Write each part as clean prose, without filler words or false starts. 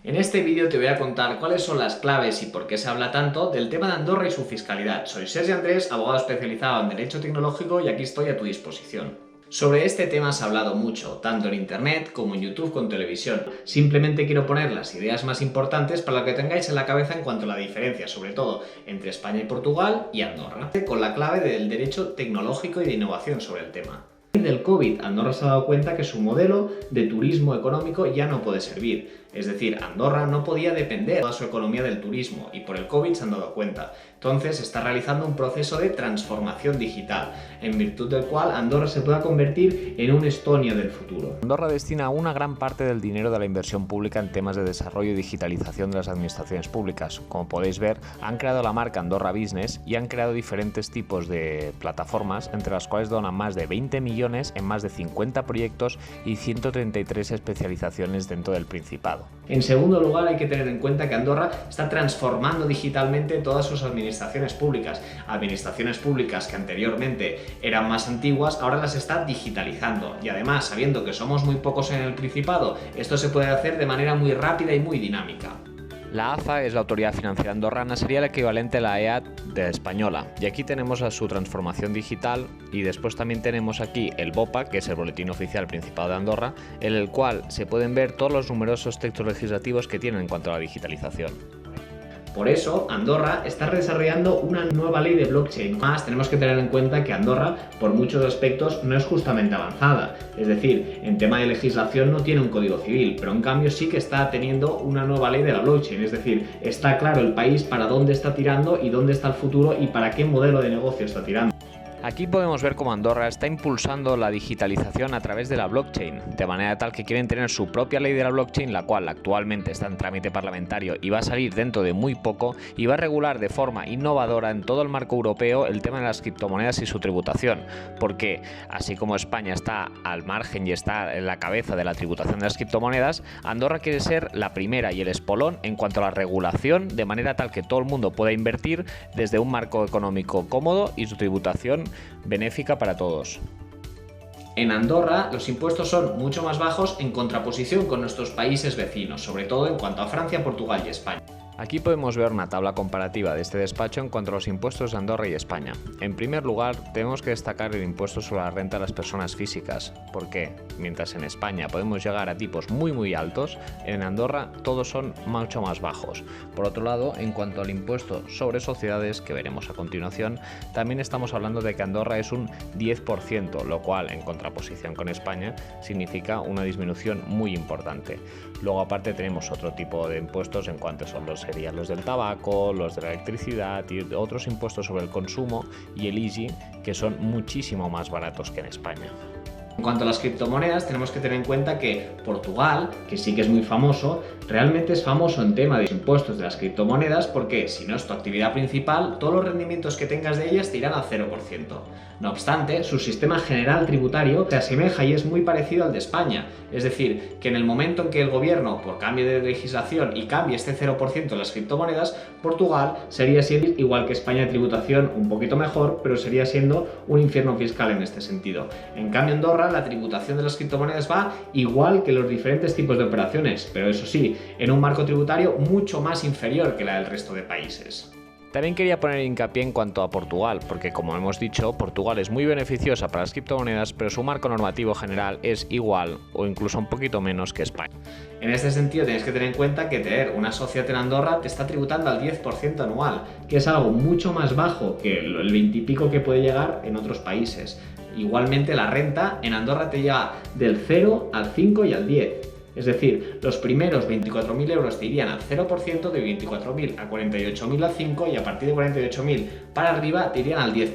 En este vídeo te voy a contar cuáles son las claves y por qué se habla tanto del tema de Andorra y su fiscalidad. Soy Sergi Andrés, abogado especializado en Derecho Tecnológico y aquí estoy a tu disposición. Sobre este tema se ha hablado mucho, tanto en internet como en YouTube con televisión. Simplemente quiero poner las ideas más importantes para que tengáis en la cabeza en cuanto a la diferencia, sobre todo entre España y Portugal y Andorra, con la clave del derecho tecnológico y de innovación sobre el tema. Del COVID, Andorra se ha dado cuenta que su modelo de turismo económico ya no puede servir. Es decir, Andorra no podía depender de toda su economía del turismo y por el COVID se han dado cuenta. Entonces está realizando un proceso de transformación digital, en virtud del cual Andorra se pueda convertir en un Estonia del futuro. Andorra destina una gran parte del dinero de la inversión pública en temas de desarrollo y digitalización de las administraciones públicas. Como podéis ver, han creado la marca Andorra Business y han creado diferentes tipos de plataformas, entre las cuales donan más de 20 millones en más de 50 proyectos y 133 especializaciones dentro del Principado. En segundo lugar, hay que tener en cuenta que Andorra está transformando digitalmente todas sus administraciones públicas que anteriormente eran más antiguas, ahora las está digitalizando y además, sabiendo que somos muy pocos en el Principado, esto se puede hacer de manera muy rápida y muy dinámica. La AFA es la Autoridad Financiera Andorrana, sería el equivalente a la EAT de española. Y aquí tenemos a su transformación digital y después también tenemos aquí el BOPA, que es el Boletín Oficial Principado de Andorra, en el cual se pueden ver todos los numerosos textos legislativos que tienen en cuanto a la digitalización. Por eso, Andorra está desarrollando una nueva ley de blockchain. Más tenemos que tener en cuenta que Andorra, por muchos aspectos, no es justamente avanzada. Es decir, en tema de legislación no tiene un código civil, pero en cambio sí que está teniendo una nueva ley de la blockchain. Es decir, está claro el país para dónde está tirando y dónde está el futuro y para qué modelo de negocio está tirando. Aquí podemos ver cómo Andorra está impulsando la digitalización a través de la blockchain, de manera tal que quieren tener su propia ley de la blockchain, la cual actualmente está en trámite parlamentario y va a salir dentro de muy poco y va a regular de forma innovadora en todo el marco europeo el tema de las criptomonedas y su tributación, porque así como España está al margen y está en la cabeza de la tributación de las criptomonedas, Andorra quiere ser la primera y el espolón en cuanto a la regulación, de manera tal que todo el mundo pueda invertir desde un marco económico cómodo y su tributación benéfica para todos. En Andorra los impuestos son mucho más bajos en contraposición con nuestros países vecinos, sobre todo en cuanto a Francia, Portugal y España. Aquí podemos ver una tabla comparativa de este despacho en cuanto a los impuestos de Andorra y España. En primer lugar, tenemos que destacar el impuesto sobre la renta de las personas físicas, porque mientras en España podemos llegar a tipos muy altos, en Andorra todos son mucho más bajos. Por otro lado, en cuanto al impuesto sobre sociedades, que veremos a continuación, también estamos hablando de que Andorra es un 10%, lo cual, en contraposición con España, significa una disminución muy importante. Luego, aparte, tenemos otro tipo de impuestos en cuanto son serían los del tabaco, los de la electricidad y otros impuestos sobre el consumo y el IGI, que son muchísimo más baratos que en España. En cuanto a las criptomonedas, tenemos que tener en cuenta que Portugal, que sí que es muy famoso, realmente es famoso en tema de impuestos de las criptomonedas porque, si no es tu actividad principal, todos los rendimientos que tengas de ellas te irán al 0%. No obstante, su sistema general tributario se asemeja y es muy parecido al de España. Es decir, que en el momento en que el gobierno, por cambio de legislación y cambie este 0% de las criptomonedas, Portugal sería siendo igual que España de tributación, un poquito mejor, pero sería siendo un infierno fiscal en este sentido. En cambio, Andorra, la tributación de las criptomonedas va igual que los diferentes tipos de operaciones, pero eso sí, en un marco tributario mucho más inferior que la del resto de países. También quería poner hincapié en cuanto a Portugal, porque como hemos dicho, Portugal es muy beneficiosa para las criptomonedas, pero su marco normativo general es igual o incluso un poquito menos que España. En este sentido tenéis que tener en cuenta que tener una sociedad en Andorra te está tributando al 10% anual, que es algo mucho más bajo que el 20 y pico que puede llegar en otros países. Igualmente la renta en Andorra te llega del 0 al 5 y al 10. Es decir, los primeros 24.000 euros te irían al 0%, de 24.000 a 48.000 al 5% y a partir de 48.000 para arriba te irían al 10%.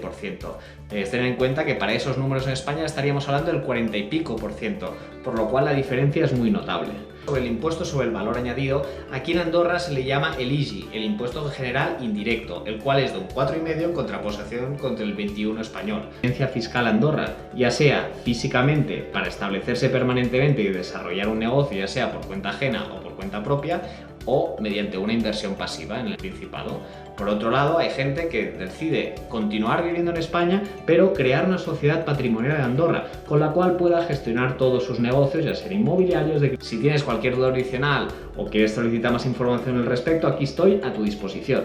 Debes tener en cuenta que para esos números en España estaríamos hablando del 40 y pico por ciento, por lo cual la diferencia es muy notable. Sobre el impuesto sobre el valor añadido, aquí en Andorra se le llama el IGI, el impuesto general indirecto, el cual es de un 4,5 en contraposición contra el 21 español. La residencia fiscal Andorra, ya sea físicamente para establecerse permanentemente y desarrollar un negocio, ya sea por cuenta ajena o por cuenta propia, o mediante una inversión pasiva en el Principado. Por otro lado, hay gente que decide continuar viviendo en España, pero crear una sociedad patrimonial en Andorra, con la cual pueda gestionar todos sus negocios, ya sean inmobiliarios. Si tienes cualquier duda adicional o quieres solicitar más información al respecto, aquí estoy a tu disposición.